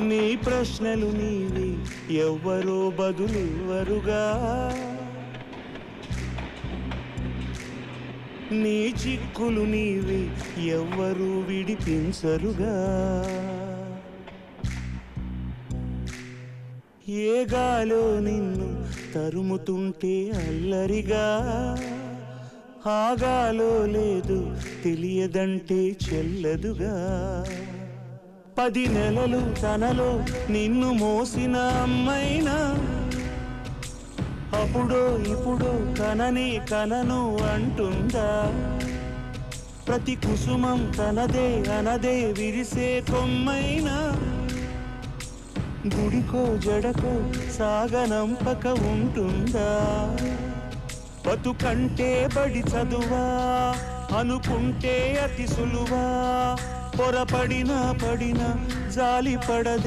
నీ ప్రశ్నలు నీవి ఎవ్వరో బదులివ్వరుగా, నీ చిక్కులు నీవి ఎవ్వరూ విడిపించరుగా. ఏ గాలో నిన్ను తరుముతుంటే అల్లరిగా, ఆగాలో లేదు తెలియదంటే చెల్లదుగా. 10 నెలలు తనలో నిన్ను మోసిన అమ్మైనా అప్పుడో ఇప్పుడో కననే కనను అంటుందా. ప్రతి కుసుమం తనదే అనదే విరిసే కొమ్మైనా గుడికో జడకో సాగనంపక ఉంటుందా. బతుకంటే బడి చదువా అనుకుంటే అతి సులువా, పొరపడినా పడినా జాలి పడదే.